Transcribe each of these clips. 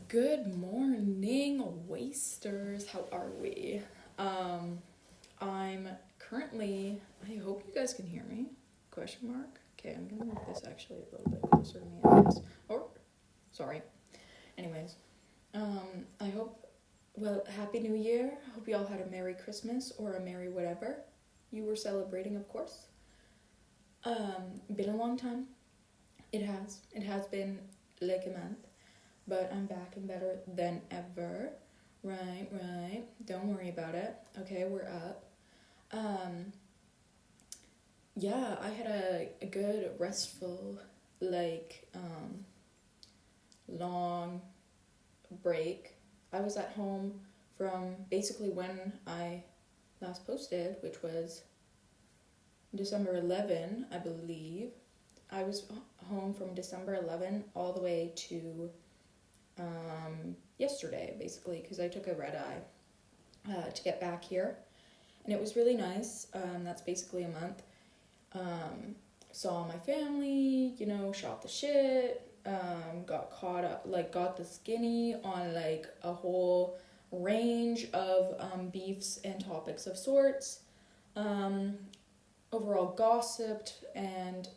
Good morning, wasters. How are we? I'm currently. I hope you guys can hear me. Question mark. Okay, I'm gonna move this actually a little bit closer to me. I guess. Oh, sorry. Anyways, I hope. Well, Happy New Year. I hope you all had a Merry Christmas or a Merry whatever you were celebrating, of course. Been a long time. It has. It has been like a month. But I'm back and better than ever. Right. Don't worry about it. Okay, we're up. Yeah, I had a good, restful, long break. I was at home from basically when I last posted, which was December 11, I believe. I was home from December 11 all the way to yesterday, basically, because I took a red eye to get back here, and it was really nice. That's basically a month. Saw my family, shot the shit, got caught up, got the skinny on a whole range of beefs and topics of sorts. Overall gossiped, and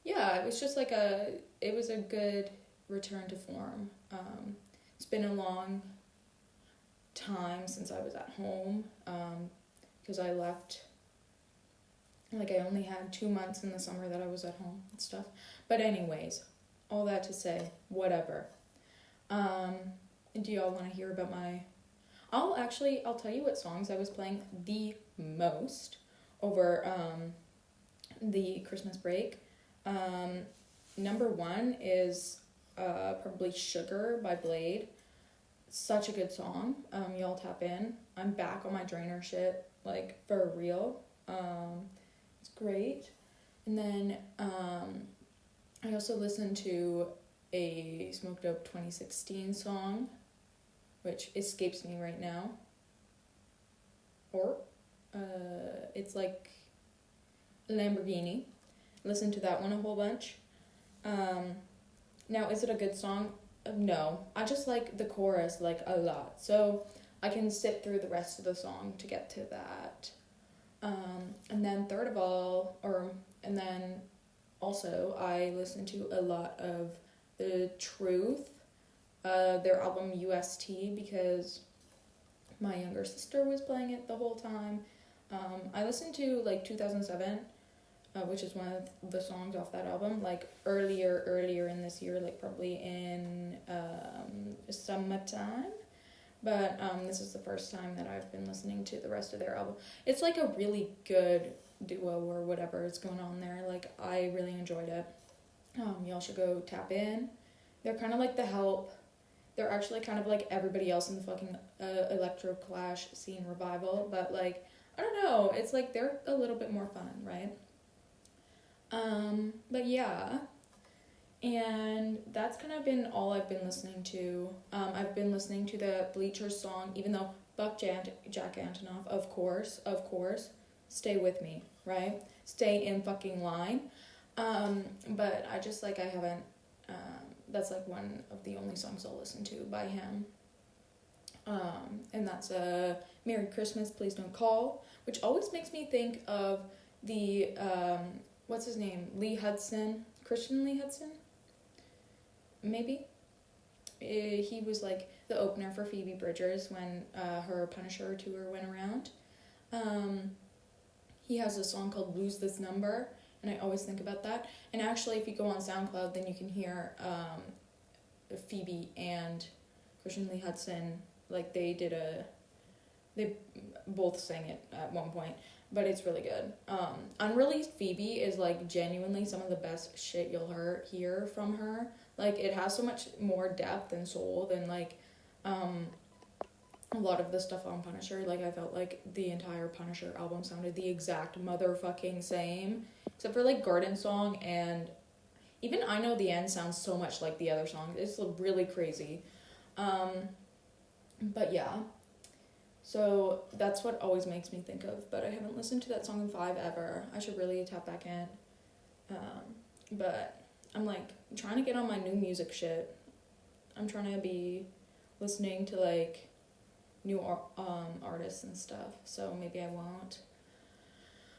it was just it was a good return to form. It's been a long time since I was at home, because I left, I only had 2 months in the summer that I was at home and stuff. But anyways, all that to say, whatever. Do y'all want to hear about I'll tell you what songs I was playing the most over the Christmas break. Number one is probably Sugar by Blade. Such a good song. Y'all tap in. I'm back on my drainer shit, for real. It's great. And then I also listened to a Smoked Up 2016 song, which escapes me right now. Or it's Lamborghini. Listened to that one a whole bunch. Now, is it a good song? No. I just like the chorus, a lot. So, I can sit through the rest of the song to get to that. And then also, I listened to a lot of The Truth, their album UST, because my younger sister was playing it the whole time. I listened to, 2007, which is one of the songs off that album, earlier in this year, probably in summertime. But this is the first time that I've been listening to the rest of their album. It's a really good duo or whatever is going on there. I really enjoyed it. Y'all should go tap in. They're kind of like The Help. They're actually kind of like everybody else in the fucking electro clash scene revival, but I don't know, it's they're a little bit more fun, right? But yeah, and that's kind of been all I've been listening to. I've been listening to the Bleachers song, even though fuck Jack Antonoff, of course, stay with me, right? Stay in fucking line. But I just, I haven't, that's, one of the only songs I'll listen to by him. And that's, Merry Christmas, Please Don't Call, which always makes me think of the, what's his name? Christian Lee Hudson? Maybe? He was, the opener for Phoebe Bridgers when, her Punisher tour went around. He has a song called Lose This Number, and I always think about that. And actually, if you go on SoundCloud, then you can hear Phoebe and Christian Lee Hudson, they both sang it at one point, but it's really good. Unreleased Phoebe is, genuinely some of the best shit you'll hear from her. It has so much more depth and soul than, a lot of the stuff on Punisher. I felt the entire Punisher album sounded the exact motherfucking same, except for Garden Song, and even I Know the End sounds so much like the other songs. It's really crazy. But yeah, so that's what always makes me think of, but I haven't listened to that song in 5 ever. I should really tap back in. But I'm trying to get on my new music shit. I'm trying to be listening to like new artists and stuff, so maybe I won't.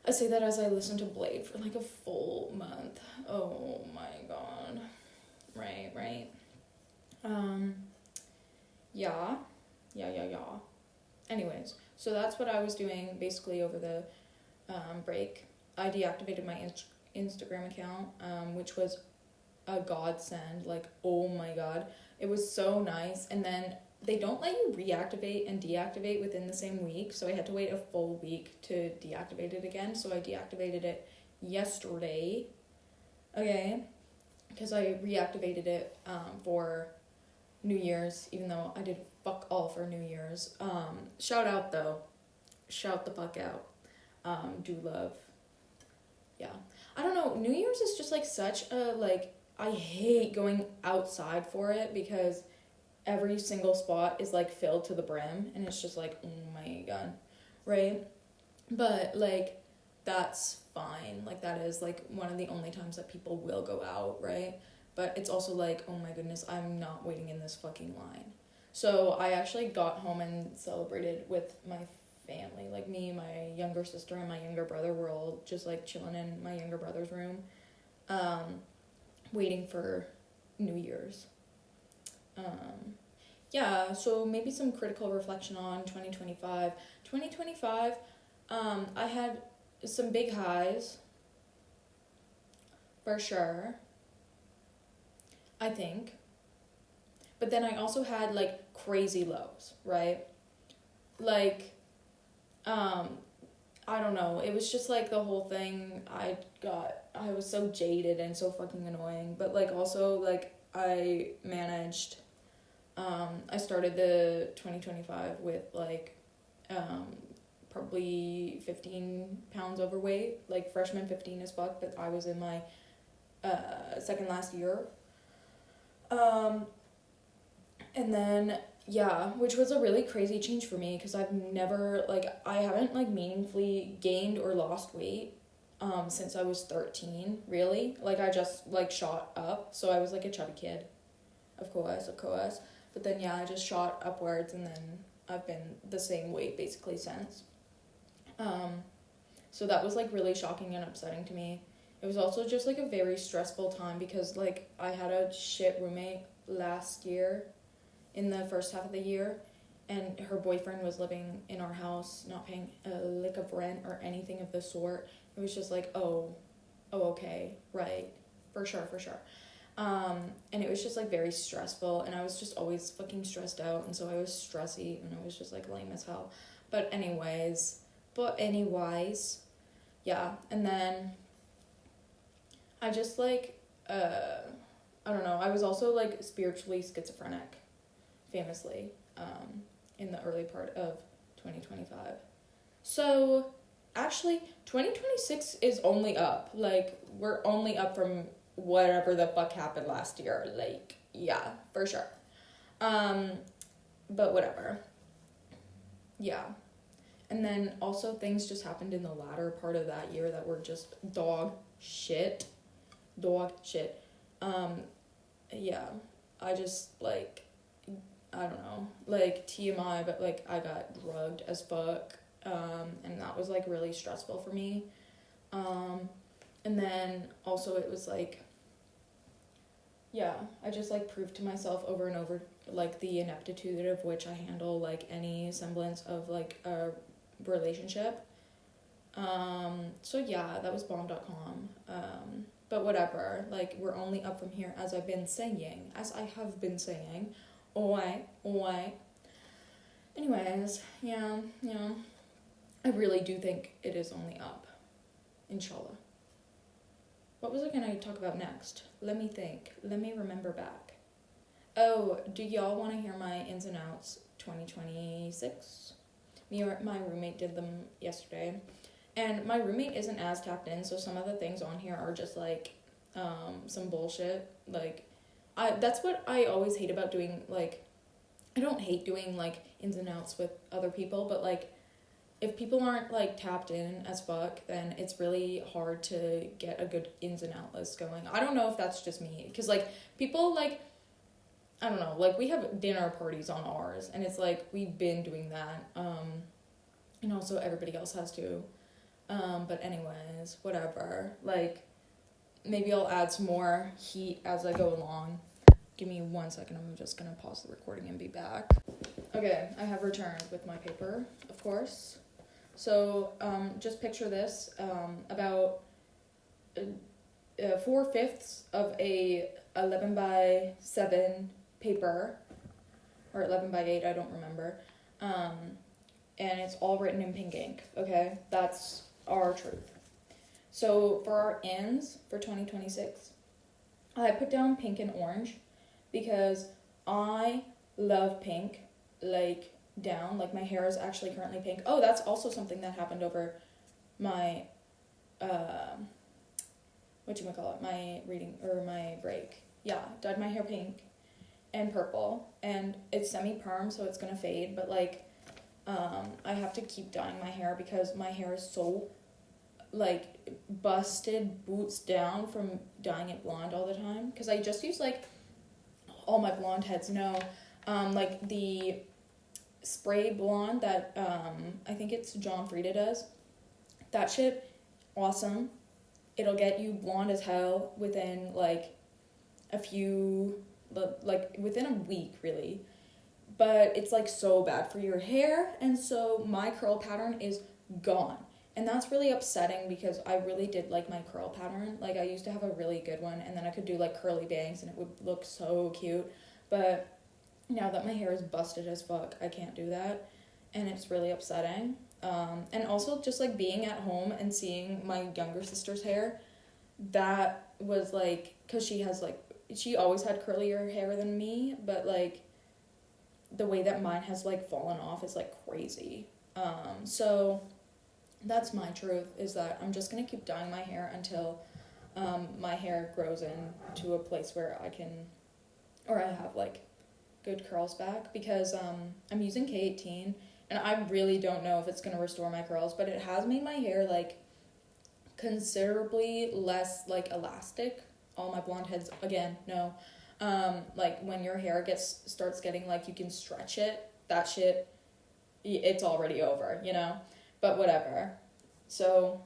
I say that as I listen to Blade for like a full month. Oh my god. Right. Yeah. Anyways, so that's what I was doing basically over the break. I deactivated my Instagram account, which was a godsend. Like, oh my god. It was so nice. And then they don't let you reactivate and deactivate within the same week, so I had to wait a full week to deactivate it again. So I deactivated it yesterday, okay, because I reactivated it for New Year's, even though I did fuck all for New Year's. Shout out though, shout the fuck out. Do love, yeah. I don't know, New Year's is just like such a, like, I hate going outside for it because every single spot is like filled to the brim and it's just like, oh my god, right? But like, that's fine. Like, that is like one of the only times that people will go out, right? But it's also like, oh my goodness, I'm not waiting in this fucking line. So I actually got home and celebrated with my family. Like, me, my younger sister, and my younger brother were all just like chilling in my younger brother's room, waiting for New Year's. Yeah, so maybe some critical reflection on 2025. 2025, I had some big highs, for sure, I think. But then I also had, like, crazy lows, right? Like, I don't know, it was just, like, the whole thing, I was so jaded and so fucking annoying, but, like, also, like, I managed, I started the 2025 with, like, probably 15 pounds overweight, like, freshman 15 as fuck, but I was in my, second last year, and then, yeah, which was a really crazy change for me, because I've never, like, I haven't, like, meaningfully gained or lost weight, since I was 13, really. Like, I just, like, shot up, so I was, like, a chubby kid, of course, but then, yeah, I just shot upwards, and then I've been the same weight, basically, since. So that was, like, really shocking and upsetting to me. It was also just, like, a very stressful time, because, like, I had a shit roommate last year, in the first half of the year, and her boyfriend was living in our house, not paying a lick of rent or anything of the sort. It was just like, oh, okay, right, for sure. And it was just, like, very stressful, and I was just always fucking stressed out, and so I was stressy, and I was just, like, lame as hell. But anyways, yeah, and then I just, like, I don't know, I was also, like, spiritually schizophrenic, famously, in the early part of 2025. So, actually, 2026 is only up. Like, we're only up from whatever the fuck happened last year. Like, yeah, for sure. But whatever. Yeah. And then also things just happened in the latter part of that year that were just dog shit. Yeah, I just, like, I don't know, like, TMI, but, like, I got drugged as fuck, and that was, like, really stressful for me, and then also it was, like, yeah, I just, like, proved to myself over and over, like, the ineptitude of which I handle, like, any semblance of, like, a relationship, so yeah, that was bomb.com, but whatever, like, we're only up from here, as I have been saying, oi. Anyways, yeah, I really do think it is only up, inshallah. What was I gonna talk about next? Let me think, let me remember back. Oh, do y'all want to hear my ins and outs 2026? Me or my roommate did them yesterday. And my roommate isn't as tapped in, so some of the things on here are just, like, some bullshit. Like, that's what I always hate about doing, like, I don't hate doing, like, ins and outs with other people, but, like, if people aren't, like, tapped in as fuck, then it's really hard to get a good ins and out list going. I don't know if that's just me, because, like, people, like, I don't know, like, we have dinner parties on ours, and it's like, we've been doing that, and also everybody else has to, but anyways, whatever, like, maybe I'll add some more heat as I go along. Give me 1 second, I'm just gonna pause the recording and be back. Okay, I have returned with my paper, of course. So, just picture this, about 4/5 of a 11 by 7 paper, or 11 by 8, I don't remember, and it's all written in pink ink, okay? That's our truth. So for our ends for 2026, I put down pink and orange because I love pink, like, down, like, my hair is actually currently pink. Oh, that's also something that happened over my, my reading, or my break. Yeah, dyed my hair pink and purple, and it's semi-perm, so it's gonna fade, but, like, I have to keep dyeing my hair because my hair is so, like, busted boots down from dyeing it blonde all the time, because I just use, like, all my blonde heads know, like, the spray blonde that, I think it's John Frieda does. That shit, awesome. It'll get you blonde as hell within, like, within a week, really. But it's, like, so bad for your hair, and so my curl pattern is gone. And that's really upsetting because I really did like my curl pattern. Like, I used to have a really good one, and then I could do, like, curly bangs, and it would look so cute. But now that my hair is busted as fuck, I can't do that, and it's really upsetting. And also just, like, being at home and seeing my younger sister's hair, that was, like, because she has, like, she always had curlier hair than me, but, like, the way that mine has, like, fallen off is, like, crazy. So that's my truth, is that I'm just gonna keep dyeing my hair until my hair grows into a place where I have, like, good curls back, because I'm using K18, and I really don't know if it's gonna restore my curls, but it has made my hair, like, considerably less, like, elastic. All my blonde heads, again, no. Like, when your hair starts getting, like, you can stretch it, that shit, it's already over, you know? But whatever. So,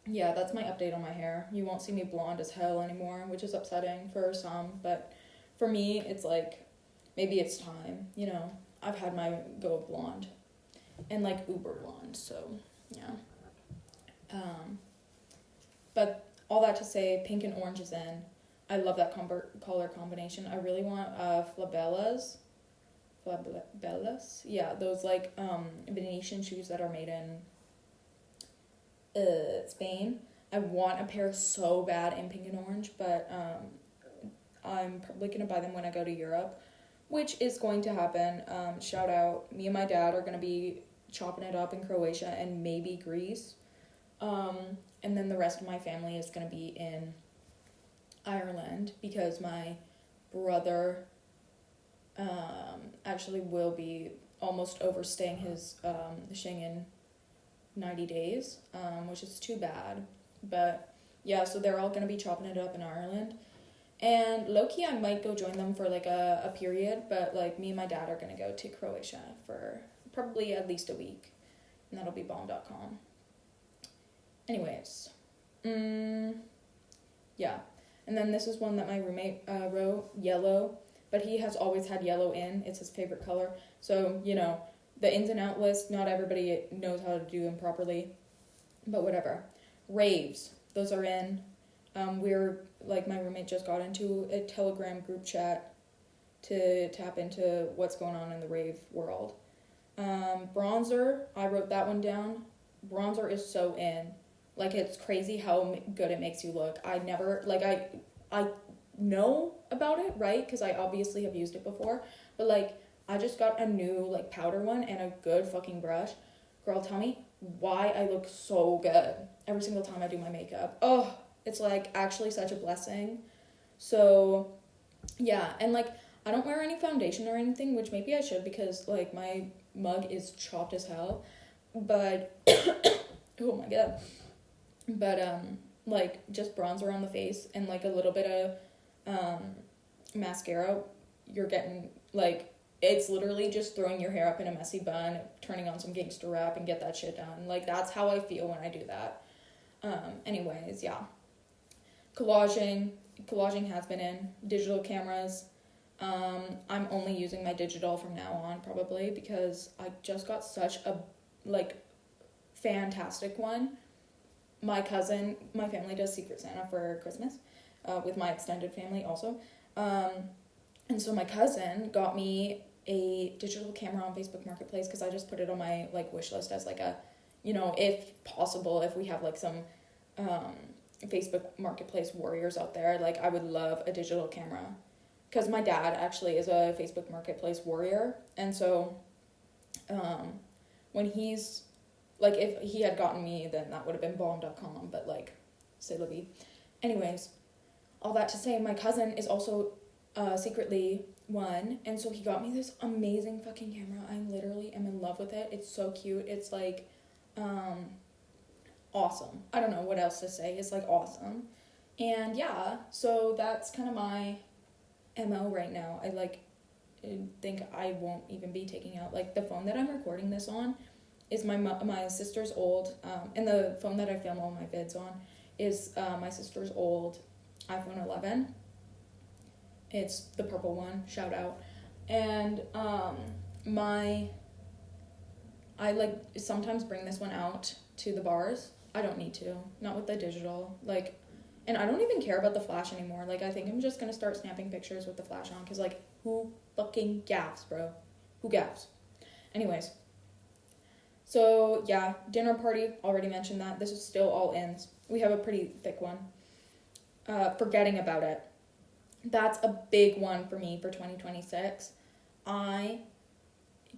yeah, that's my update on my hair. You won't see me blonde as hell anymore, which is upsetting for some, but for me, it's like, maybe it's time, you know? I've had my go of blonde, and, like, uber blonde, so, yeah. But all that to say, pink and orange is in. I love that color combination. I really want flabellas. Yeah, those, like, Venetian shoes that are made in Spain. I want a pair so bad in pink and orange, but I'm probably gonna buy them when I go to Europe, which is going to happen. Shout out, me and my dad are gonna be chopping it up in Croatia and maybe Greece, and then the rest of my family is gonna be in Ireland, because my brother actually will be almost overstaying his Schengen 90 days, which is too bad. But yeah, so they're all gonna be chopping it up in Ireland, and low-key I might go join them for, like, a period, but, like, me and my dad are gonna go to Croatia for probably at least a week, and that'll be bomb.com. Anyways, yeah. And then this is one that my roommate wrote, yellow, but he has always had yellow in. It's his favorite color. So, you know, the ins and out list, not everybody knows how to do them properly, but whatever. Raves, those are in. We're, like, my roommate just got into a Telegram group chat to tap into what's going on in the rave world. Bronzer, I wrote that one down. Bronzer is so in. Like, it's crazy how good it makes you look. I never, like, I know about it, right? Because I obviously have used it before. But, like, I just got a new, like, powder one and a good fucking brush. Girl, tell me why I look so good every single time I do my makeup. Oh, it's, like, actually such a blessing. So, yeah. And, like, I don't wear any foundation or anything, which maybe I should, because, like, my mug is chopped as hell. But, oh my god. But, like, just bronzer on the face and, like, a little bit of mascara you're getting, like, it's literally just throwing your hair up in a messy bun, turning on some gangster rap, and get that shit done. Like, that's how I feel when I do that. Anyways, yeah. Collaging has been in. Digital cameras. I'm only using my digital from now on, probably, because I just got such a, like, fantastic one. My family does Secret Santa for Christmas, with my extended family also. And so my cousin got me a digital camera on Facebook Marketplace, because I just put it on my, like, wish list as, like, a, you know, if possible, if we have, like, some Facebook Marketplace warriors out there, like, I would love a digital camera, because my dad actually is a Facebook Marketplace warrior, and so when he's, like, if he had gotten me, then that would have been bomb.com, but, like, c'est la vie. Anyways, all that to say, my cousin is also secretly one, and so he got me this amazing fucking camera. I literally am in love with it. It's so cute. It's, like, awesome. I don't know what else to say. It's, like, awesome. And yeah, so that's kind of my MO right now. I, like, think I won't even be taking out, like, the phone that I'm recording this on is my sister's old, and the phone that I film all my vids on is my sister's old iPhone 11. It's the purple one, shout out. And I, like, sometimes bring this one out to the bars. I don't need to, not with the digital, like, and I don't even care about the flash anymore. Like, I think I'm just gonna start snapping pictures with the flash on, because, like, who fucking gaffs, bro? Who gaffs? Anyways, so yeah, dinner party, already mentioned that. This is still all ins. We have a pretty thick one. Forgetting about it. That's a big one for me for 2026. I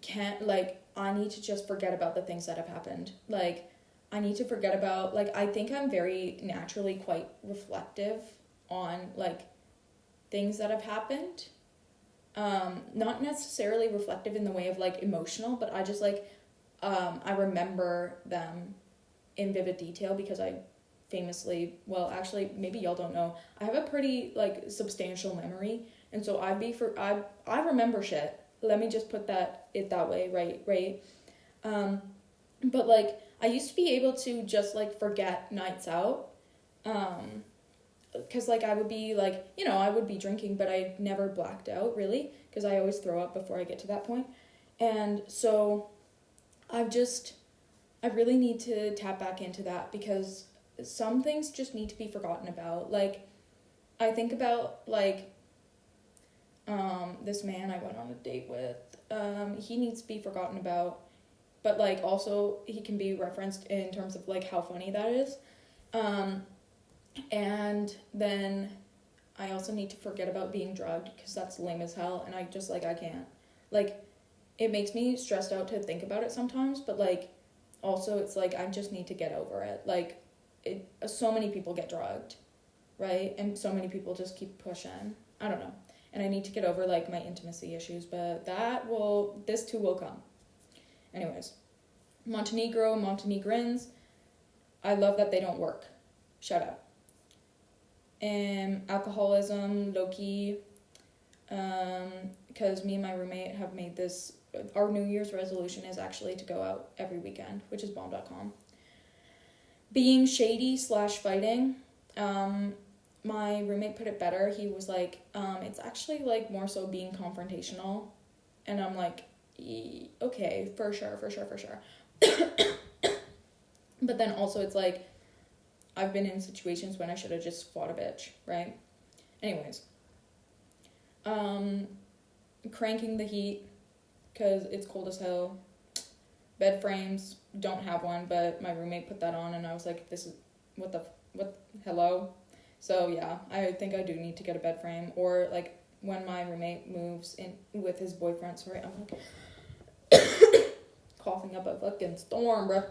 can't, like, I need to just forget about the things that have happened. Like, I need to forget about, like, I think I'm very naturally quite reflective on, like, things that have happened. Not necessarily reflective in the way of, like, emotional, but I just, like, I remember them in vivid detail, because I famously, well, actually, maybe y'all don't know, I have a pretty, like, substantial memory, and so I remember shit. Let me just put it that way, right? But, like, I used to be able to just, like, forget nights out, because, like, I would be, like, you know, I would be drinking, but I never blacked out, really, because I always throw up before I get to that point, and so I really need to tap back into that, because some things just need to be forgotten about. Like, I think about, like, this man I went on a date with, he needs to be forgotten about, but, like, also he can be referenced in terms of, like, how funny that is. And then I also need to forget about being drugged, because that's lame as hell, and I just, like, I can't. Like, it makes me stressed out to think about it sometimes, but, like, also it's, like, I just need to get over it. Like, so many people get drugged, right? And so many people just keep pushing. I don't know. And I need to get over, like, my intimacy issues, but this too will come. Anyways, Montenegro, Montenegrins, I love that they don't work. Shout out. Alcoholism, low-key, because me and my roommate have made this, our New Year's resolution is actually to go out every weekend, which is bomb.com. Being shady / fighting, my roommate put it better. He was like, it's actually, like, more so being confrontational, and I'm like, okay, for sure. But then also it's like, I've been in situations when I should have just fought a bitch, right? Anyways, cranking the heat, because it's cold as hell. Bed frames, don't have one, but my roommate put that on, and I was like, this is, hello? So yeah, I think I do need to get a bed frame, or, like, when my roommate moves in with his boyfriend, sorry, I'm, like, coughing up a fucking storm, bruh.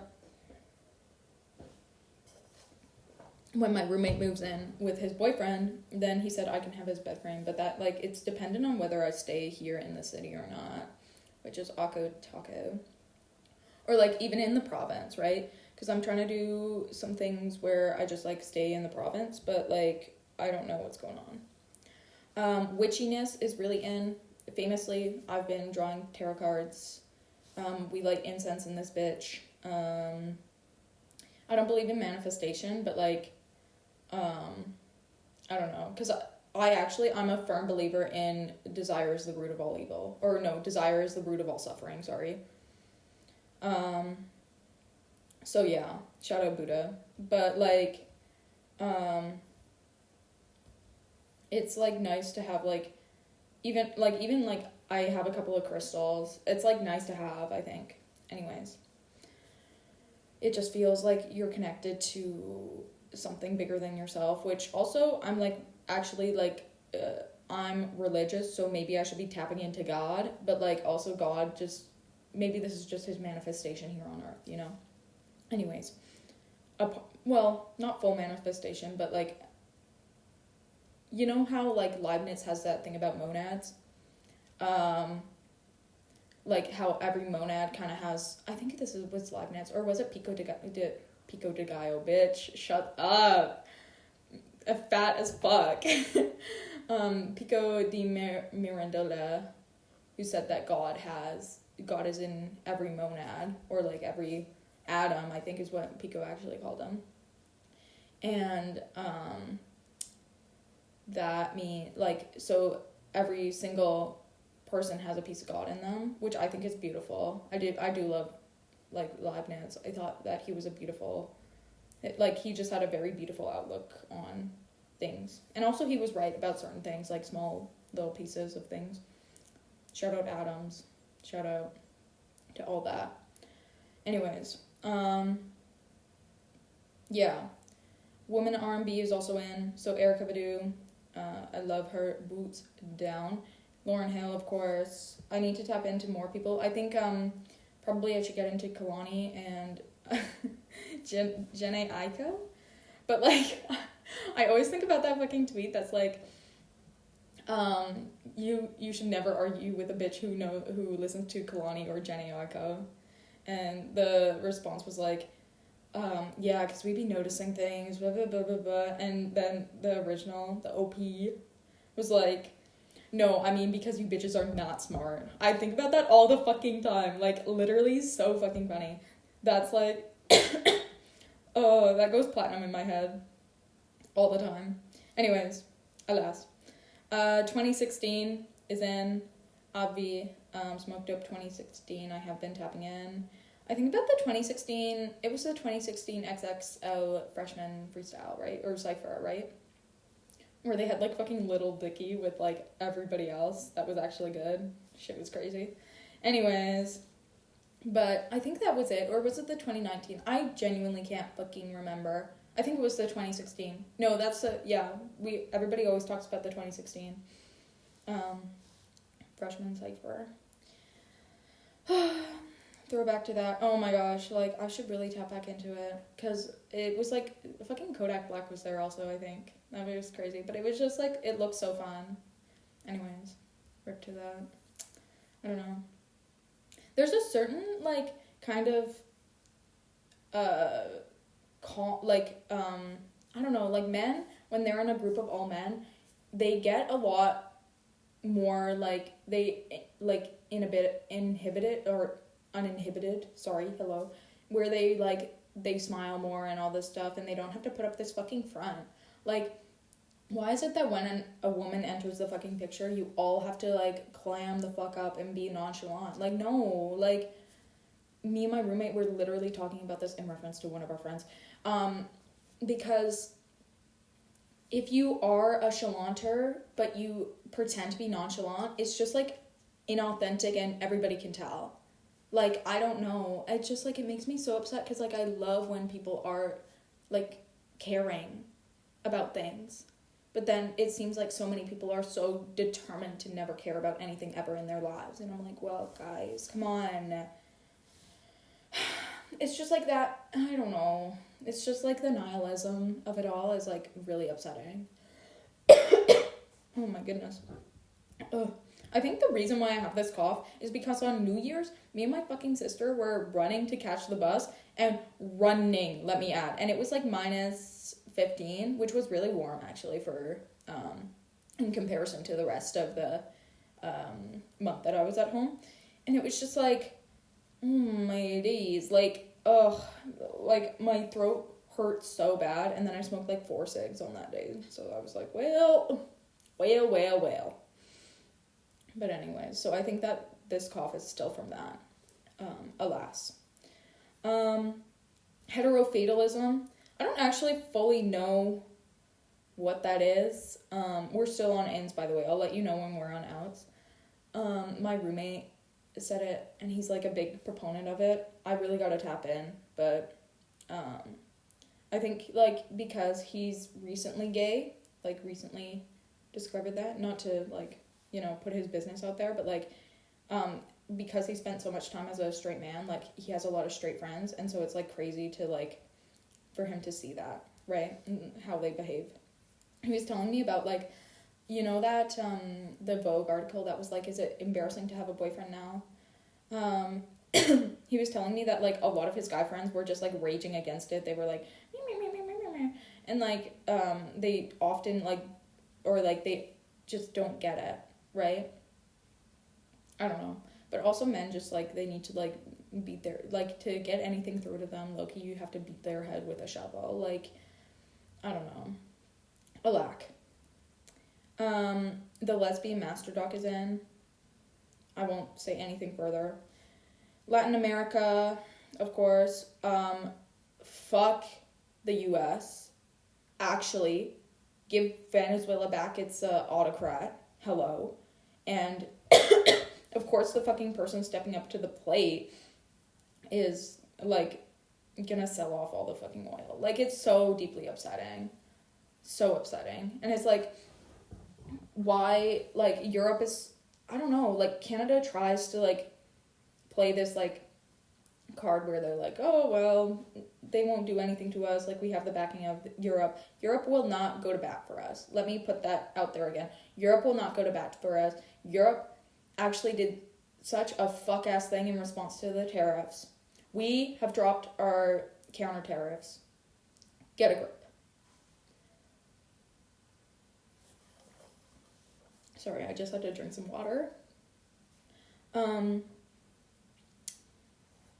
When my roommate moves in with his boyfriend, then he said I can have his bed frame, but that, like, it's dependent on whether I stay here in the city or not, which is Akko Taco. Or, like, even in the province, right? Because I'm trying to do some things where I just, like, stay in the province, but, like, I don't know what's going on. Witchiness is really in. famously, I've been drawing tarot cards. We light incense in this bitch. I don't believe in manifestation, but like, I don't know, because I'm a firm believer in desire is the root of all evil. Or no, desire is the root of all suffering, sorry. So yeah, shout out Buddha. But like, it's like nice to have like, even like I have a couple of crystals. It's like nice to have, I think. Anyways, it just feels like you're connected to something bigger than yourself, which also I'm like, actually like, I'm religious, so maybe I should be tapping into God, but like also God just, maybe this is just his manifestation here on earth, you know? Anyways, well, not full manifestation, but like, you know how like Leibniz has that thing about monads? Like how every monad kind of has, I think this was Leibniz, or was it Pico de Gallo, bitch, shut up, fat as fuck. Pico de Mirandola, who said that God is in every monad, or like every atom, I think is what Pico actually called them. And that mean like, so every single person has a piece of God in them, which I think is beautiful. I do love like Leibniz. I thought that he was he just had a very beautiful outlook on things, and also he was right about certain things, like small little pieces of things. Shout out atoms, shout out to all that. Anyways, yeah, woman R&B is also in, so Erykah Badu, I love her, Boots Down. Lauryn Hill, of course. I need to tap into more people. I think probably I should get into Kalani and Jhené Aiko. But like, I always think about that fucking tweet that's like, you should never argue with a bitch who listens to Kalani or Jhené Aiko. And the response was like, yeah, because we be noticing things, blah, blah, blah, blah, blah. And then the original, the OP, was like, no, I mean, because you bitches are not smart. I think about that all the fucking time. Like, literally so fucking funny. That's like, oh, that goes platinum in my head all the time. Anyways, alas. 2016 is in. Obvi, Smoked Up 2016, I have been tapping in. I think about it was the 2016 XXL freshman freestyle, right? Or cypher, right? Where they had like fucking Little Dicky with like everybody else. That was actually good. Shit was crazy. Anyways, but I think that was it. Or was it the 2019? I genuinely can't fucking remember. I think it was the 2016. No, everybody always talks about the 2016 freshman cypher. Throwback to that. Oh my gosh, like I should really tap back into it, because it was like fucking Kodak Black was there also, I think. That was crazy, but it was just like, it looked so fun. Anyways, rip to that. I don't know. There's a certain like kind of I don't know, like men, when they're in a group of all men, they get a lot more like, they like inhibited or uninhibited, where they smile more and all this stuff, and they don't have to put up this fucking front. Like, why is it that when a woman enters the fucking picture, you all have to like clam the fuck up and be nonchalant? Like, no, like, me and my roommate were literally talking about this in reference to one of our friends, because if you are a chalanter but you pretend to be nonchalant, it's just like inauthentic and everybody can tell. Like, I don't know. It's just, like, it makes me so upset, because, like, I love when people are, like, caring about things. But then it seems like so many people are so determined to never care about anything ever in their lives. And I'm like, well, guys, come on. It's just like that, I don't know. It's just, like, the nihilism of it all is, like, really upsetting. Oh, my goodness. Ugh. I think the reason why I have this cough is because on New Year's, me and my fucking sister were running to catch the bus, and running, let me add. And it was like minus 15, which was really warm actually for, in comparison to the rest of the month that I was at home. And it was just like, oh my days, like, ugh, like my throat hurt so bad. And then I smoked like 4 cigs on that day. So I was like, well. But anyways, so I think that this cough is still from that, alas. Heterofatalism. I don't actually fully know what that is. We're still on ins, by the way. I'll let you know when we're on outs. My roommate said it, and he's like a big proponent of it. I really gotta tap in, but I think like because he's recently gay, like recently discovered that, not to like, you know, put his business out there, but like because he spent so much time as a straight man, like he has a lot of straight friends, and so it's like crazy to like for him to see that, right, and how they behave. He was telling me about like, you know, that the Vogue article that was like, is it embarrassing to have a boyfriend now? He was telling me that like a lot of his guy friends were just like raging against it. They were like and like they often like, or like they just don't get it, right? I don't know. But also men just like, they need to like beat their, like to get anything through to them, low-key, you have to beat their head with a shovel. Like, I don't know. Alack. The lesbian master doc is in. I won't say anything further. Latin America, of course. Fuck the US. Actually, give Venezuela back its autocrat. Hello. And of course the fucking person stepping up to the plate is like gonna sell off all the fucking oil. Like, it's so deeply upsetting. So upsetting. And it's like, why, like, Europe is, I don't know, like, Canada tries to, like, play this, like, card where they're like, oh, well, they won't do anything to us, like, we have the backing of Europe. Europe will not go to bat for us. Let me put that out there again. Europe will not go to bat for us. Europe actually did such a fuck-ass thing in response to the tariffs. We have dropped our counter-tariffs. Get a grip. Sorry, I just had to drink some water.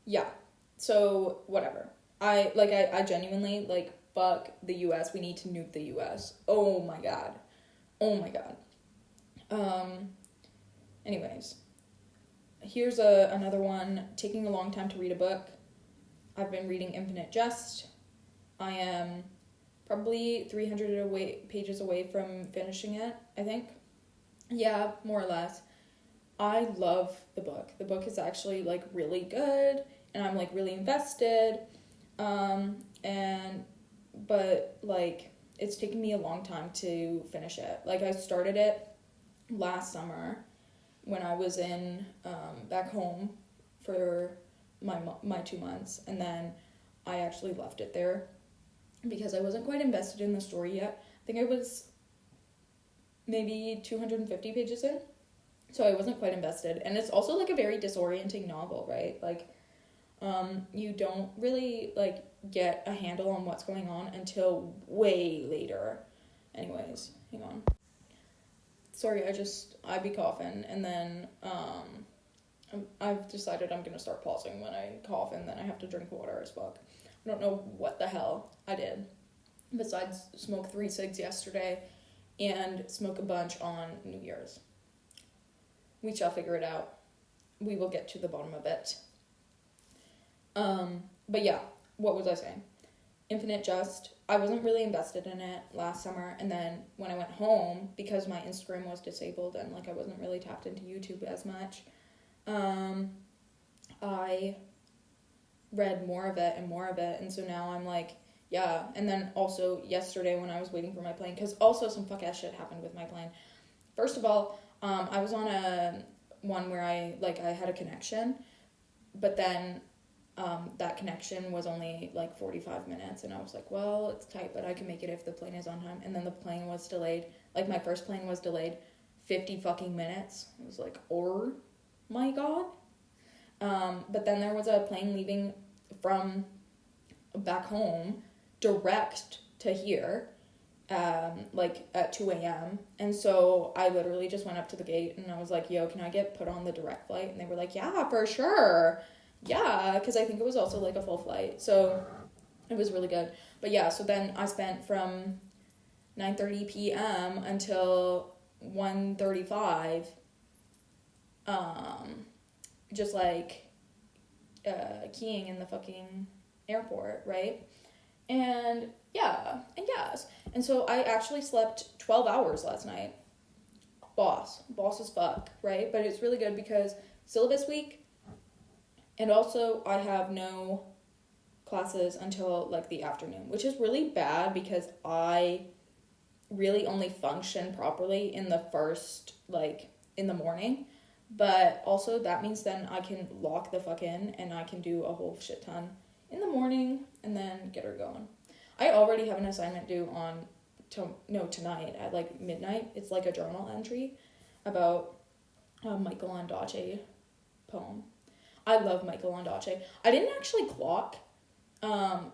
Yeah, so whatever. I genuinely, like, fuck the US. We need to nuke the US. Oh my god. Anyways. Here's another one. Taking a long time to read a book. I've been reading Infinite Jest. I am probably 300 pages away from finishing it, I think. Yeah, more or less. I love the book. The book is actually, like, really good, and I'm, like, really invested. But, like, it's taken me a long time to finish it. Like, I started it last summer when I was in, back home for my 2 months, and then I actually left it there because I wasn't quite invested in the story yet. I think I was maybe 250 pages in, so I wasn't quite invested. And it's also, like, a very disorienting novel, right? Like, you don't really, like, get a handle on what's going on until way later. Anyways, hang on. Sorry, I be coughing, and then, I've decided I'm gonna start pausing when I cough, and then I have to drink water as fuck. I don't know what the hell I did, besides smoke 3 cigs yesterday, and smoke a bunch on New Year's. We shall figure it out. We will get to the bottom of it. But yeah, what was I saying? Infinite Jest. I wasn't really invested in it last summer, and then when I went home, because my Instagram was disabled and, like, I wasn't really tapped into YouTube as much, I read more of it, and so now I'm like, yeah. And then also yesterday when I was waiting for my plane, because also some fuck-ass shit happened with my plane. First of all, I was on one where I had a connection, but then that connection was only, like, 45 minutes, and I was like, well, it's tight, but I can make it if the plane is on time. And then the plane was delayed. Like, my first plane was delayed 50 fucking minutes. I was like, oh my god. But then there was a plane leaving from back home direct to here, like at 2 a.m. And so I literally just went up to the gate and I was like, yo, can I get put on the direct flight? And they were like, yeah, for sure. Yeah, because I think it was also like a full flight. So it was really good. But yeah, so then I spent from 9:30 p.m. until 1:35 just like keying in the fucking airport, right? And yeah, and yes. And so I actually slept 12 hours last night. Boss as fuck, right? But it's really good because syllabus week, and also I have no classes until like the afternoon, which is really bad because I really only function properly in the first, like, in the morning. But also that means then I can lock the fuck in and I can do a whole shit ton in the morning and then get her going. I already have an assignment due on tonight at like midnight. It's like a journal entry about a Michael Ondaatje poem. I love Michael Ondaatje. I didn't actually clock.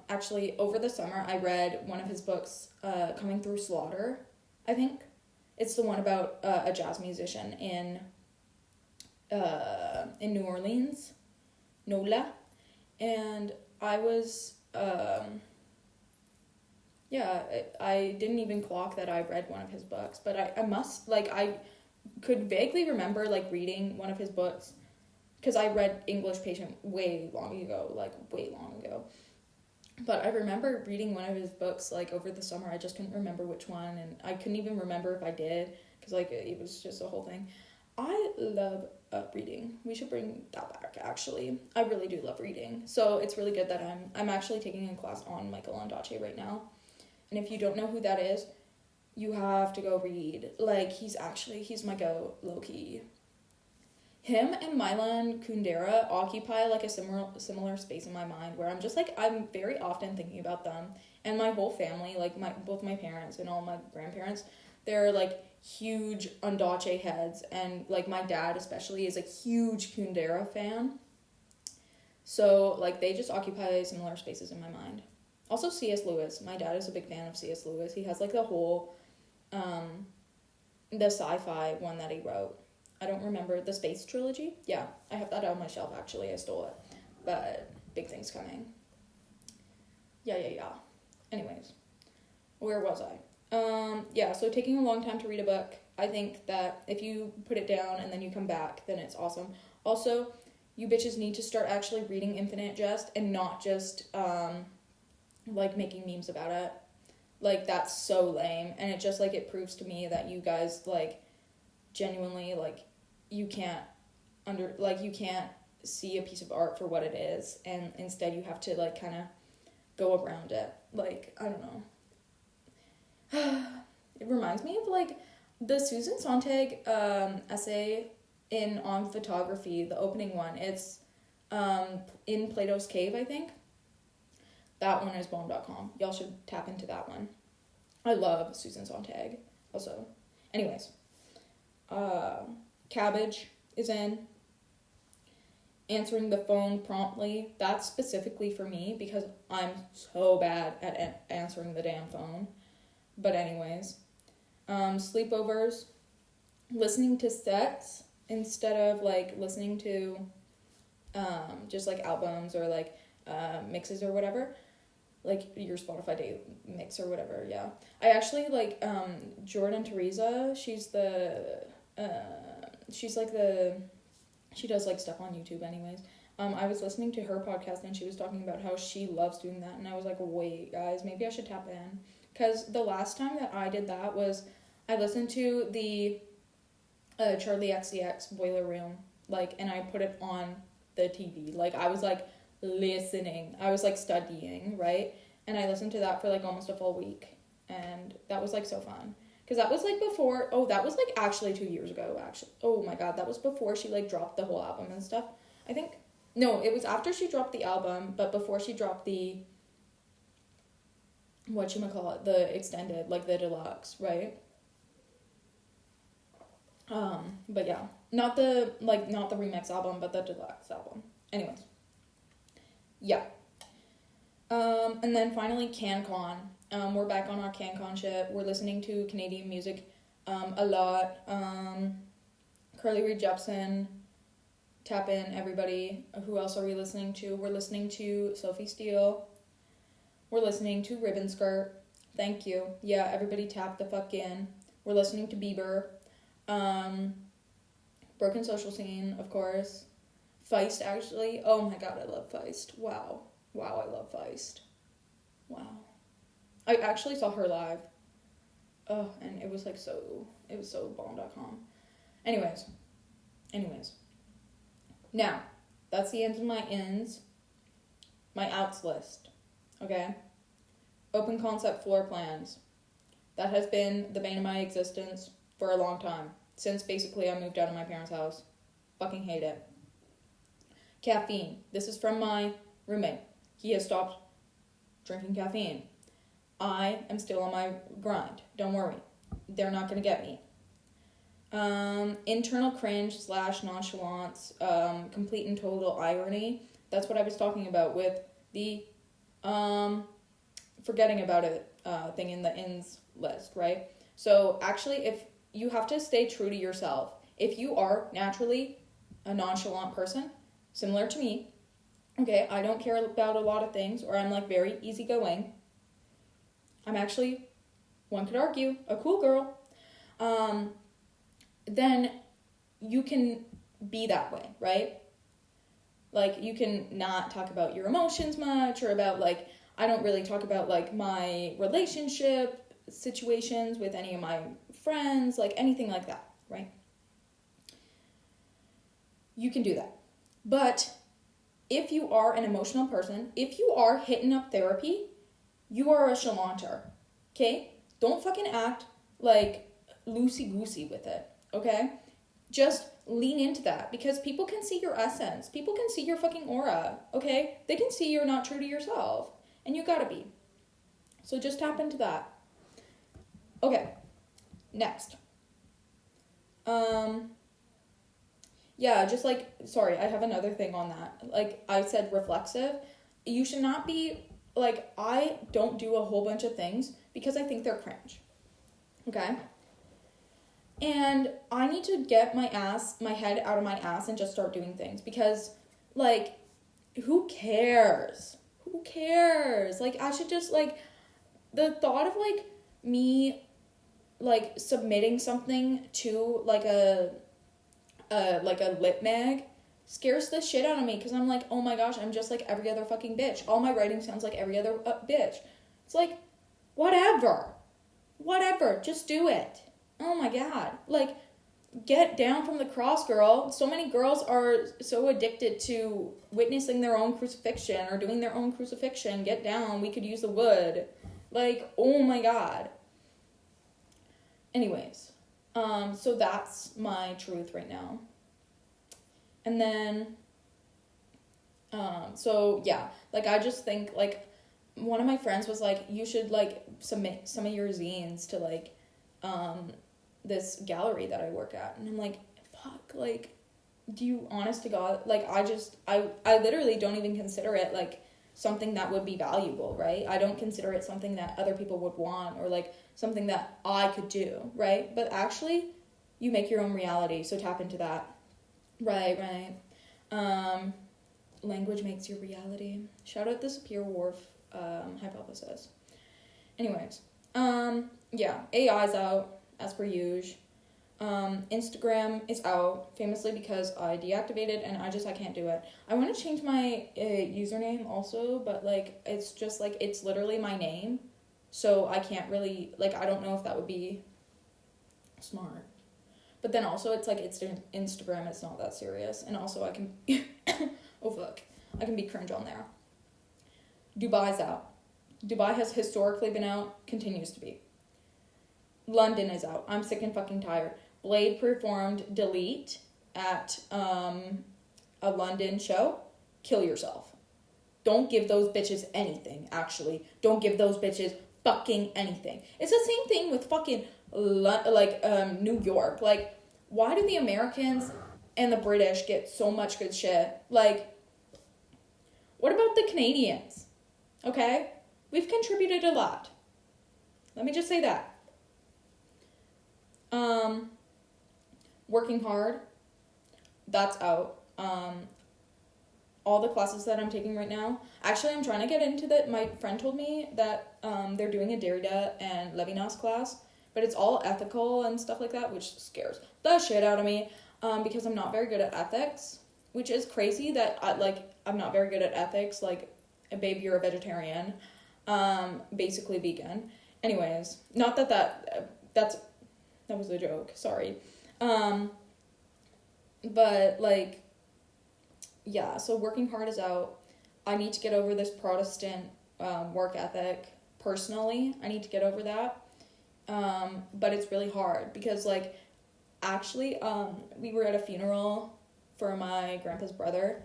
Actually, over the summer, I read one of his books, Coming Through Slaughter, I think. It's the one about a jazz musician in New Orleans, NOLA. And I was, I didn't even clock that I read one of his books, but I could vaguely remember, like, reading one of his books, because I read English Patient way long ago. But I remember reading one of his books, like, over the summer. I just couldn't remember which one, and I couldn't even remember if I did, because, like, it was just a whole thing. I love reading. We should bring that back, actually. I really do love reading. So it's really good that I'm actually taking a class on Michael Ondaatje right now. And if you don't know who that is, you have to go read. Like, he's my go, low-key. Him and Milan Kundera occupy, like, a similar space in my mind where I'm just, like, I'm very often thinking about them. And my whole family, like, both my parents and all my grandparents, they're, like, huge Ondaatje heads. And, like, my dad especially is a huge Kundera fan. So, like, they just occupy similar spaces in my mind. Also, C.S. Lewis. My dad is a big fan of C.S. Lewis. He has, like, the whole, the sci-fi one that he wrote. I don't remember, the Space Trilogy? Yeah, I have that on my shelf, actually. I stole it. But big things coming. Yeah. Anyways, where was I? So taking a long time to read a book, I think that if you put it down and then you come back, then it's awesome. Also, you bitches need to start actually reading Infinite Jest and not just, like, making memes about it. Like, that's so lame. And it just, like, it proves to me that you guys, like, genuinely, like, you can't see a piece of art for what it is, and instead you have to, like, kind of go around it. Like, I don't know. It reminds me of, like, the Susan Sontag essay on photography, the opening one. It's in Plato's Cave, I think. That one is bomb.com. Y'all should tap into that one. I love Susan Sontag also. Anyways. Cabbage is in. Answering the phone promptly. That's specifically for me because I'm so bad at answering the damn phone. But anyways. Sleepovers. Listening to sets instead of, like, listening to just, like, albums or, like, mixes or whatever. Like, your Spotify day mix or whatever, yeah. I actually, like, Jordan Teresa, she does, like, stuff on YouTube anyways. I was listening to her podcast and she was talking about how she loves doing that, and I was like, wait, guys, maybe I should tap in. Because the last time that I did that was, I listened to the Charlie XCX Boiler Room, like, and I put it on the TV. Like, I was, like, listening. I was, like, studying, right? And I listened to that for, like, almost a full week. And that was, like, so fun. Because that was, like, before... Oh, that was, like, actually 2 years ago, actually. Oh, my God. That was before she, like, dropped the whole album and stuff. I think... No, it was after she dropped the album, but before she dropped the... Whatchamacallit? The extended, like, the deluxe, right? But yeah. Not the remix album, but the deluxe album. Anyways. Yeah. And then finally, CanCon. We're back on our CanCon shit. We're listening to Canadian music a lot. Carly Rae Jepsen, tap in, everybody. Who else are we listening to? We're listening to Sophie Steele. We're listening to Ribbon Skirt. Thank you. Yeah, everybody tap the fuck in. We're listening to Bieber. Broken Social Scene, of course. Feist, actually. Oh my god, I love Feist. Wow, I love Feist. Wow. I actually saw her live. Oh, and it was so bomb.com. Anyways. Now, that's the end of my ins. My outs list. Okay? Open concept floor plans. That has been the bane of my existence for a long time. Since basically I moved out of my parents' house. Fucking hate it. Caffeine. This is from my roommate. He has stopped drinking caffeine. I am still on my grind. Don't worry. They're not going to get me. Internal cringe / nonchalance, complete and total irony. That's what I was talking about with the forgetting about it thing in the ins list, right? So actually, if you have to stay true to yourself, if you are naturally a nonchalant person, similar to me, okay, I don't care about a lot of things, or I'm like very easygoing. I'm actually, one could argue, a cool girl. Then you can be that way, right? Like, you can not talk about your emotions much, or about, like, I don't really talk about, like, my relationship situations with any of my friends, like, anything like that, right? You can do that. But if you are an emotional person, if you are hitting up therapy, you are a chalanter, okay? Don't fucking act like loosey-goosey with it, okay? Just lean into that, because people can see your essence. People can see your fucking aura, okay? They can see you're not true to yourself, and you gotta be. So just tap into that. Okay, next. Yeah, just like, sorry, I have another thing on that. Like I said, reflexive. You should not be, like, I don't do a whole bunch of things because I think they're cringe, okay? And I need to get my head out of my ass and just start doing things, because, like, who cares? Who cares? Like, I should just, like, the thought of, like, me, like, submitting something to, like, a lip mag scares the shit out of me, because I'm like, oh my gosh, I'm just like every other fucking bitch. All my writing sounds like every other bitch. It's like, whatever, just do it. Oh my god, like, get down from the cross, girl. So many girls are so addicted to witnessing their own crucifixion or doing their own crucifixion. Get down, we could use the wood. Like, oh my god. Anyways, so that's my truth right now. And then, so yeah, like, I just think, like, one of my friends was like, you should, like, submit some of your zines to, like, this gallery that I work at. And I'm like, fuck, like, do you, honest to God, like, I literally don't even consider it, like, something that would be valuable, right? I don't consider it something that other people would want, or, like, something that I could do, right? But actually, you make your own reality, so tap into that. Right. Language makes your reality. Shout out the Sapir-Whorf hypothesis. Anyways, yeah, AI's out, as per usual. Instagram is out, famously because I deactivated, and I can't do it. I want to change my username also, but, like, it's just, like, it's literally my name, so I can't really, like, I don't know if that would be smart. But then also, it's, like, it's Instagram, it's not that serious, and also I can, oh fuck, I can be cringe on there. Dubai's out. Dubai has historically been out, continues to be. London is out. I'm sick and fucking tired. Blade performed Delete at a London show. Kill yourself. Don't give those bitches anything, actually. Don't give those bitches fucking anything. It's the same thing with fucking, New York. Like, why do the Americans and the British get so much good shit? Like, what about the Canadians? Okay? We've contributed a lot. Let me just say that. Working hard, that's out. All the classes that I'm taking right now, actually I'm trying to get into that. My friend told me that they're doing a Derrida and Levinas class, but it's all ethical and stuff like that, which scares the shit out of me, because I'm not very good at ethics, which is crazy that I'm not very good at ethics. Like, babe, you're a vegetarian, basically vegan. Anyways, not that was a joke, sorry. But like, yeah, so working hard is out. I need to get over this Protestant work ethic personally. I need to get over that. But it's really hard because, like, actually, we were at a funeral for my grandpa's brother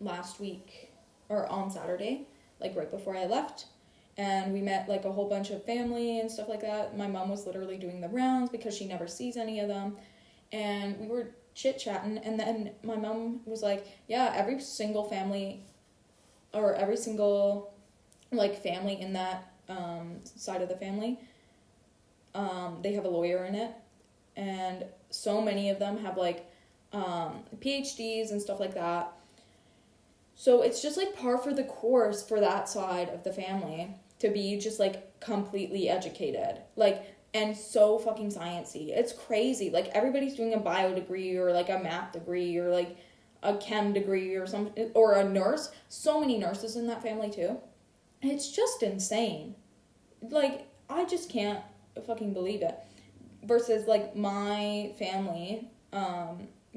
last week, or on Saturday, like right before I left. And we met like a whole bunch of family and stuff like that. My mom was literally doing the rounds because she never sees any of them. And we were chit-chatting, and then my mom was like, yeah, every single family, or every single like family in that side of the family, they have a lawyer in it, and so many of them have like PhDs and stuff like that. So it's just like par for the course for that side of the family to be just like completely educated, like, and so fucking sciencey. It's crazy. Like, everybody's doing a bio degree or like a math degree or like a chem degree or something, or a nurse. So many nurses in that family too. It's just insane. Like, I just can't fucking believe it. Versus like my family,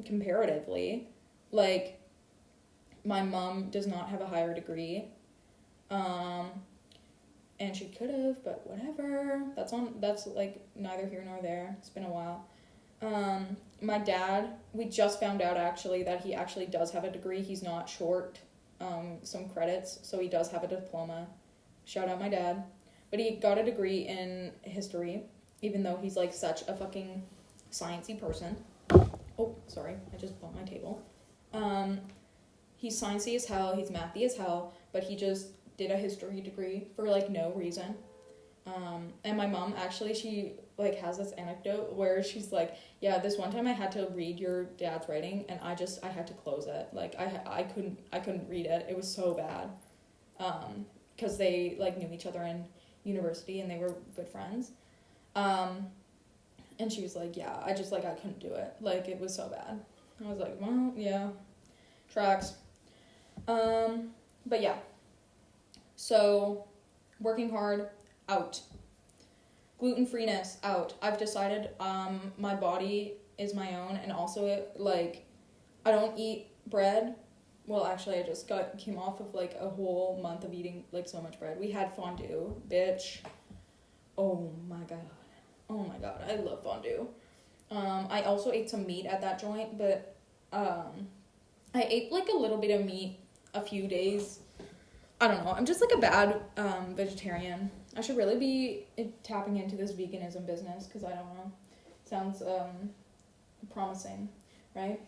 comparatively, like, my mom does not have a higher degree. And she could have, but whatever. That's like neither here nor there. It's been a while. My dad, we just found out actually that he actually does have a degree. He's not short some credits, so he does have a diploma. Shout out my dad. But he got a degree in history, even though he's like such a fucking sciencey person. Oh, sorry, I just bumped my table. He's sciencey as hell, he's mathy as hell, but he just did a history degree for like no reason. And my mom actually, she like has this anecdote where she's like, yeah, this one time I had to read your dad's writing and I had to close it. Like I couldn't read it. It was so bad. Cause they like knew each other in university and they were good friends. And she was like, yeah, I couldn't do it. Like, it was so bad. I was like, well, yeah, tracks. But yeah. So, working hard, out. Gluten-freeness, out. I've decided my body is my own, and also, like, I don't eat bread. Well, actually, I just came off of, like, a whole month of eating, like, so much bread. We had fondue, bitch. Oh, my God, I love fondue. I also ate some meat at that joint, but I ate, like, a little bit of meat a few days. I don't know. I'm just like a bad vegetarian. I should really be tapping into this veganism business because I don't know. Sounds promising, right?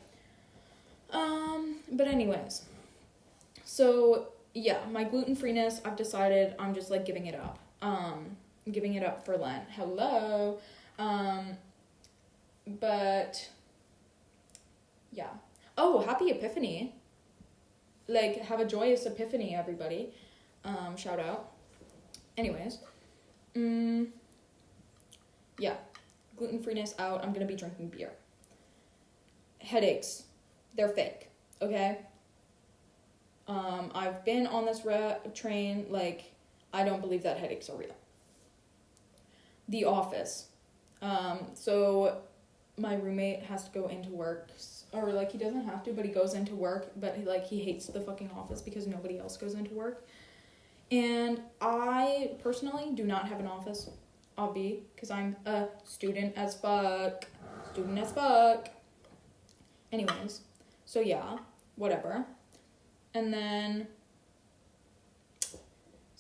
But anyways. So, yeah, my gluten-freeness, I've decided I'm just like giving it up. Giving it up for Lent. Hello. But yeah. Oh, happy Epiphany. Like, have a joyous epiphany, everybody. Shout out. Anyways. Yeah. Gluten-freeness out. I'm gonna be drinking beer. Headaches. They're fake. Okay? I've been on this train. Like, I don't believe that headaches are real. The Office. So my roommate has to go into work, or like he doesn't have to, but he goes into work, but he hates the fucking office because nobody else goes into work. And I personally do not have an office, because I'm a student as fuck. Anyways, so yeah, whatever. And then,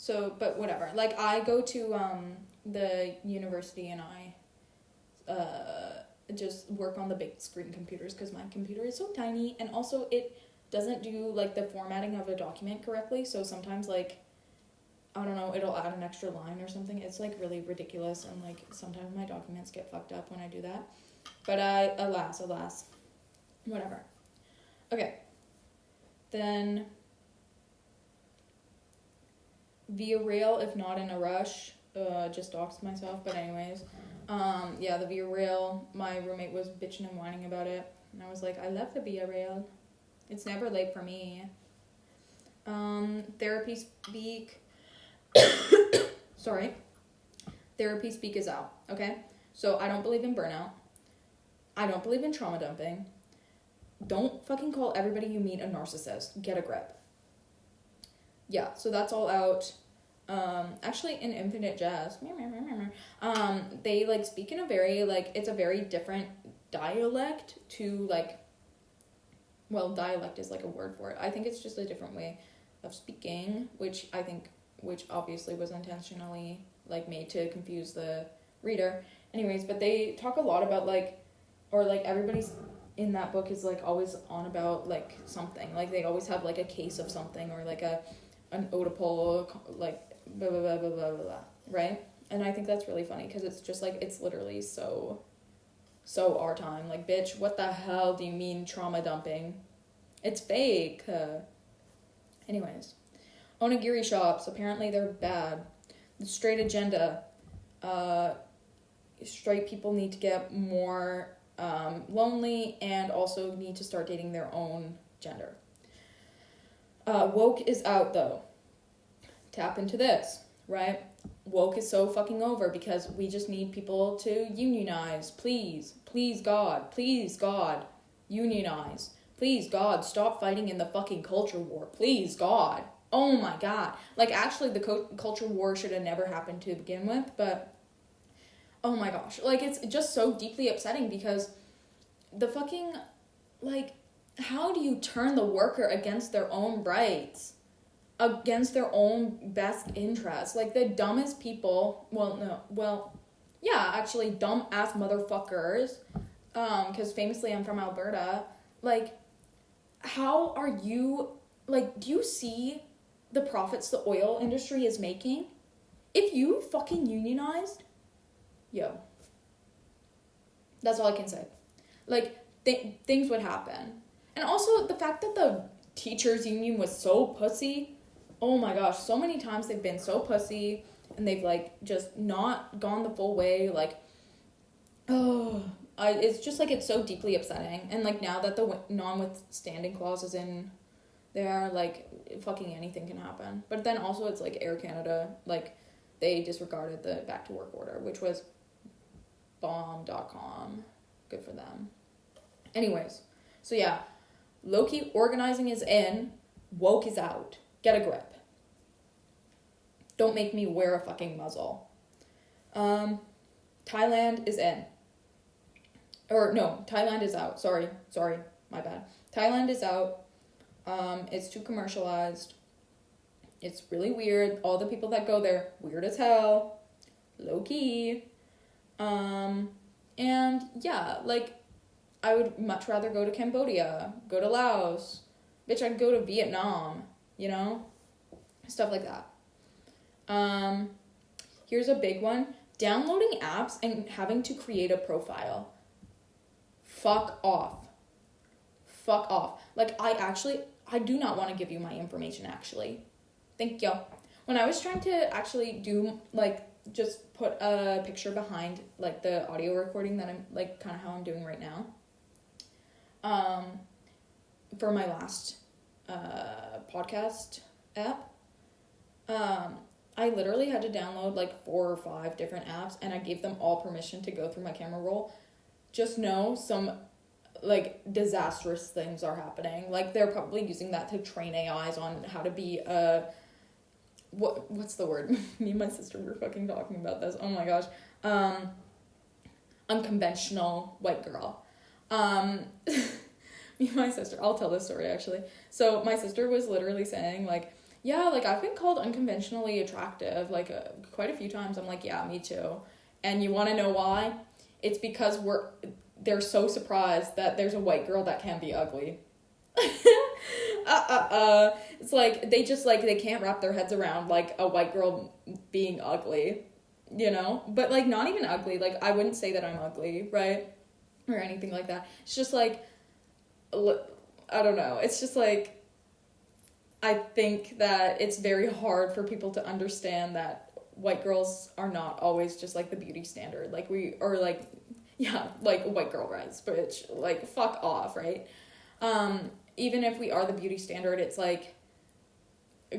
but whatever. Like, I go to the university and I just work on the big screen computers because my computer is so tiny, and also it doesn't do like the formatting of a document correctly, so sometimes like I don't know, it'll add an extra line or something. It's like really ridiculous, and like sometimes my documents get fucked up when I do that. But alas, whatever. Okay. Then via rail, if not in a rush. Just doxed myself, but anyways. Yeah, the via rail, my roommate was bitching and whining about it. And I was like, I love the via rail. It's never late for me. Therapy speak. Sorry. Therapy speak is out, okay? So I don't believe in burnout. I don't believe in trauma dumping. Don't fucking call everybody you meet a narcissist. Get a grip. Yeah, so that's all out. Actually in Infinite Jest, they like speak in a very like, it's a very different dialect to like, well, dialect is like a word for it. I think it's just a different way of speaking, which obviously was intentionally like made to confuse the reader. Anyways, but they talk a lot about like, or like everybody's in that book is like always on about like something. Like they always have like a case of something, or like an Oedipal, like blah, blah, blah, blah, blah, blah, blah, right? And I think that's really funny, because it's just like, it's literally so our time. Like, bitch, what the hell do you mean trauma dumping? It's fake. Anyways. Onigiri shops, apparently they're bad. The straight agenda. Straight people need to get more lonely, and also need to start dating their own gender. Woke is out, though. Tap into this, right? Woke is so fucking over, because we just need people to unionize. Please, God, unionize. Please, God, stop fighting in the fucking culture war. Please, God. Oh my God. Like, actually, the culture war should have never happened to begin with, but oh my gosh. Like, it's just so deeply upsetting, because the fucking, like, how do you turn the worker against their own rights? Against their own best interests? Like, the dumbest people, actually, dumb-ass motherfuckers, because famously I'm from Alberta, like, how are you, like, do you see the profits the oil industry is making? If you fucking unionized, yo, that's all I can say. Like, things would happen. And also, the fact that the teachers union was so pussy, oh my gosh, so many times they've been so pussy, and they've, like, just not gone the full way, like, it's just, like, it's so deeply upsetting. And, like, now that the non-withstanding clause is in there, like, fucking anything can happen. But then also it's, like, Air Canada, like, they disregarded the back-to-work order, which was bomb.com. Good for them. Anyways, so yeah, low-key organizing is in, woke is out. Get a grip. Don't make me wear a fucking muzzle. Thailand is in. Or no, Thailand is out. Sorry, my bad. Thailand is out. It's too commercialized. It's really weird. All the people that go there, weird as hell. Low key. And yeah, like, I would much rather go to Cambodia, go to Laos. Bitch, I'd go to Vietnam, you know? Stuff like that. Here's a big one. Downloading apps and having to create a profile. Fuck off. Like, I do not want to give you my information, actually. Thank you. When I was trying to actually do, like, just put a picture behind, like, the audio recording that I'm, like, kind of how I'm doing right now, for my last podcast app, I literally had to download, like, 4 or 5 different apps, and I gave them all permission to go through my camera roll. Just know some, like, disastrous things are happening. Like, they're probably using that to train AIs on how to be what's the word? Me and my sister were fucking talking about this. Oh my gosh. Unconventional white girl. Me and my sister, I'll tell this story actually. So my sister was literally saying, like, yeah, like, I've been called unconventionally attractive, like, quite a few times. I'm like, yeah, me too. And you want to know why? It's because they're so surprised that there's a white girl that can be ugly. It's like, they just, like, they can't wrap their heads around, like, a white girl being ugly, you know? But, like, not even ugly. Like, I wouldn't say that I'm ugly, right? Or anything like that. It's just, like, I don't know. It's just, like, I think that it's very hard for people to understand that white girls are not always just, like, the beauty standard. Like, like, white girl rights, but, like, fuck off, right? Even if we are the beauty standard, it's like,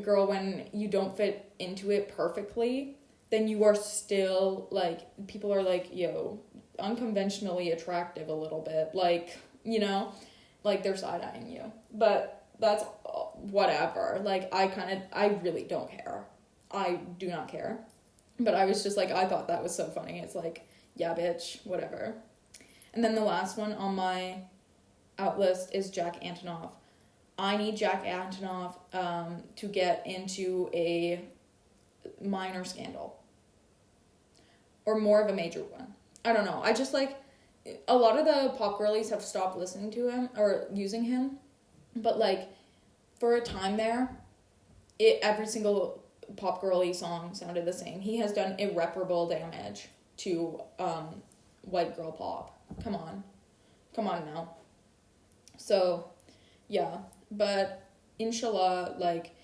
girl, when you don't fit into it perfectly, then you are still, like, people are like, yo, unconventionally attractive a little bit, like, you know, like, they're side-eyeing you, but that's whatever. Like, I really don't care. I do not care, but I was just like, I thought that was so funny. It's like, yeah, bitch, whatever. And then the last one on my out list is Jack Antonoff. I need Jack Antonoff to get into a minor scandal. Or more of a major one. I don't know. I just, like, a lot of the pop girlies have stopped listening to him or using him. But, like, for a time there, every single pop girly song sounded the same. He has done irreparable damage to white girl pop. Come on now. So, yeah, but inshallah, like,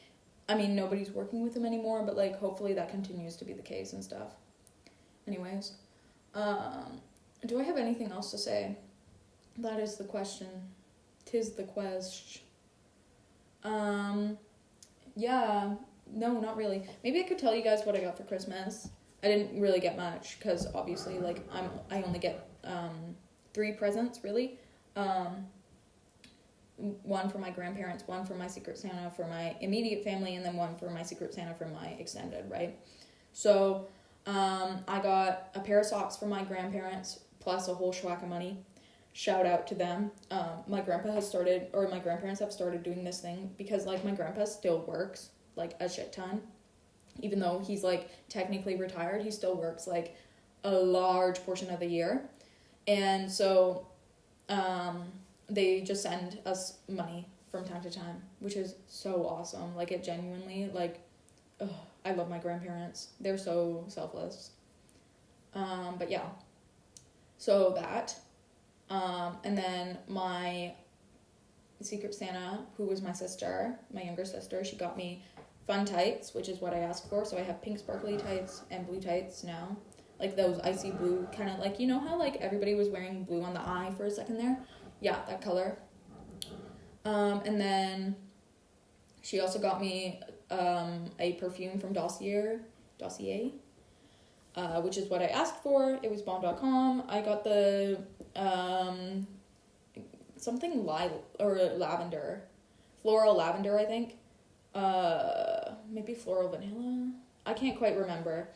I mean, nobody's working with him anymore, but, like, hopefully that continues to be the case and stuff. Anyways, do I have anything else to say? That is the question. 'Tis the question. Yeah, no, not really. Maybe I could tell you guys what I got for Christmas. I didn't really get much, because obviously, like, I only get 3 presents, really. One for my grandparents, one for my Secret Santa for my immediate family, and then one for my Secret Santa for my extended, right? So, I got a pair of socks for my grandparents, plus a whole schwack of money. Shout out to them. My grandparents have started doing this thing, because, like, my grandpa still works, like, a shit ton. Even though he's, like, technically retired, he still works, like, a large portion of the year. And so, they just send us money from time to time, which is so awesome. Like, it genuinely, like, I love my grandparents. They're so selfless. But yeah. So that. And then my Secret Santa, who was my sister, my younger sister, she got me fun tights, which is what I asked for. So I have pink sparkly tights and blue tights now. Like those icy blue, kind of like, you know how, like, everybody was wearing blue on the eye for a second there? Yeah, that color. And then she also got me a perfume from Dossier, which is what I asked for. It was bomb.com. I got the something lavender, floral lavender, I think. Maybe floral vanilla. I can't quite remember,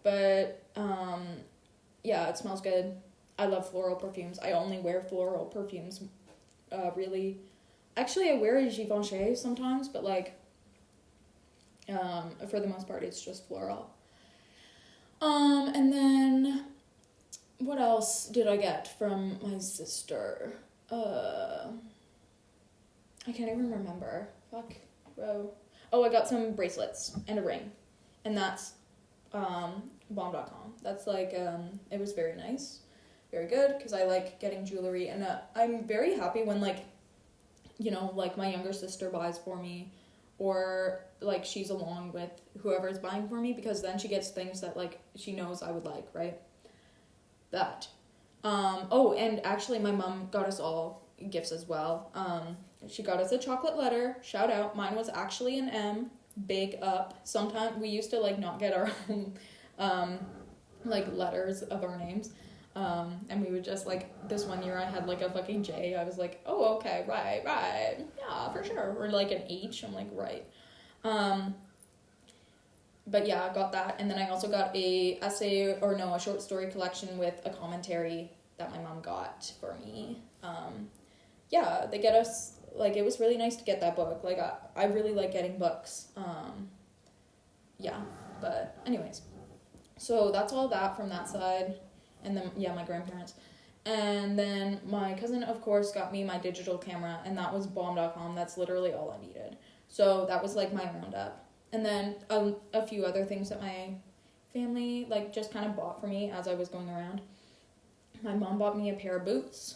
but yeah, it smells good. I love floral perfumes. I only wear floral perfumes, really. Actually, I wear a Givenchy sometimes, but, like, for the most part, it's just floral. And then, what else did I get from my sister? I can't even remember. Fuck, bro. Oh, I got some bracelets and a ring, and that's, bomb.com. That's, like, it was very nice. Very good, because I like getting jewelry, and I'm very happy when, like, you know, like, my younger sister buys for me, or, like, she's along with whoever's buying for me, because then she gets things that, like, she knows I would like, right? That. Oh, and actually my mom got us all gifts as well. She got us a chocolate letter, shout out. Mine was actually an M, big up. Sometimes we used to, like, not get our own, like, letters of our names. And we would just, like, this one year I had, like, a fucking J. I was like, oh, okay, right, yeah, for sure. Or, like, an H. I'm like, right. But yeah, I got that. And then I also got a short story collection with a commentary that my mom got for me. Yeah, they get us, like, it was really nice to get that book. Like, I really like getting books. Yeah, but anyways. So that's all that from that side. And then, yeah, my grandparents. And then my cousin, of course, got me my digital camera, and that was bomb.com. That's literally all I needed. So that was like my roundup. And then a few other things that my family like just kind of bought for me as I was going around. My mom bought me a pair of boots,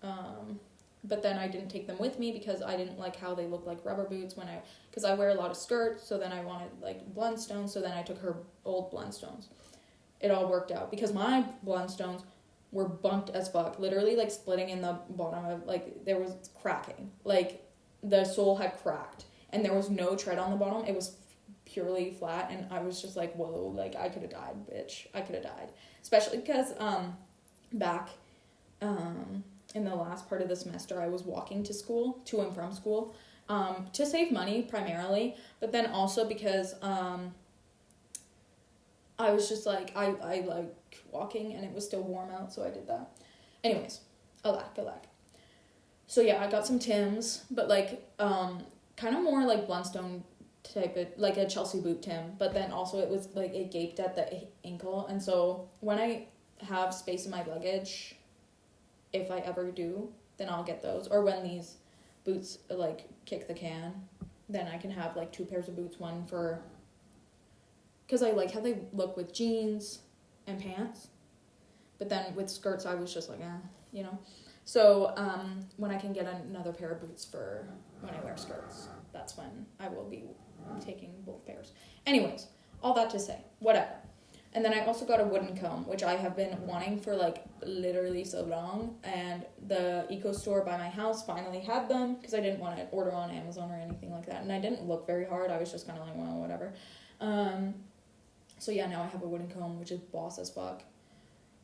but then I didn't take them with me because I didn't like how they look like rubber boots because I wear a lot of skirts, so then I wanted like Blundstones, so then I took her old Blundstones. It all worked out because my Blundstones were bunked as fuck, literally like splitting in the bottom of, like, there was cracking, like the sole had cracked and there was no tread on the bottom. It was purely flat, and I was just like, whoa, like I could have died, bitch. I could have died, especially because back in the last part of the semester I was walking to and from school to save money primarily, but then also because I was just like, I like walking and it was still warm out, so I did that. Anyways, alack. So yeah, I got some Tims, but like kind of more like Blundstone type of, like a Chelsea boot Tim, but then also it was like it gaped at the ankle, and so when I have space in my luggage, if I ever do, then I'll get those. Or when these boots like kick the can, then I can have like 2 pairs of boots, one for, because I like how they look with jeans and pants, but then with skirts I was just like, you know. So when I can get another pair of boots for when I wear skirts, that's when I will be taking both pairs. Anyways, all that to say, whatever. And then I also got a wooden comb, which I have been wanting for like literally so long, and the eco store by my house finally had them because I didn't want to order on Amazon or anything like that, and I didn't look very hard. I was just kind of like, well, whatever. So yeah, now I have a wooden comb, which is boss as fuck.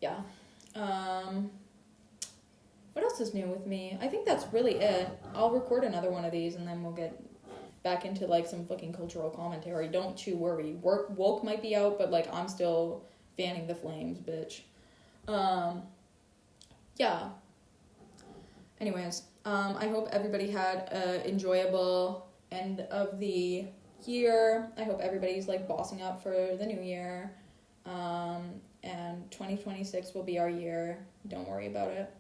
Yeah. What else is new with me? I think that's really it. I'll record another one of these, and then we'll get back into like some fucking cultural commentary. Don't you worry. Woke might be out, but like I'm still fanning the flames, bitch. Yeah. Anyways, I hope everybody had an enjoyable end of the year. I hope everybody's like bossing up for the new year. And 2026 will be our year. Don't worry about it.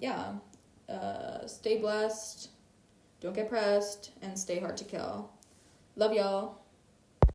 Yeah. Stay blessed. Don't get pressed, and stay hard to kill. Love y'all.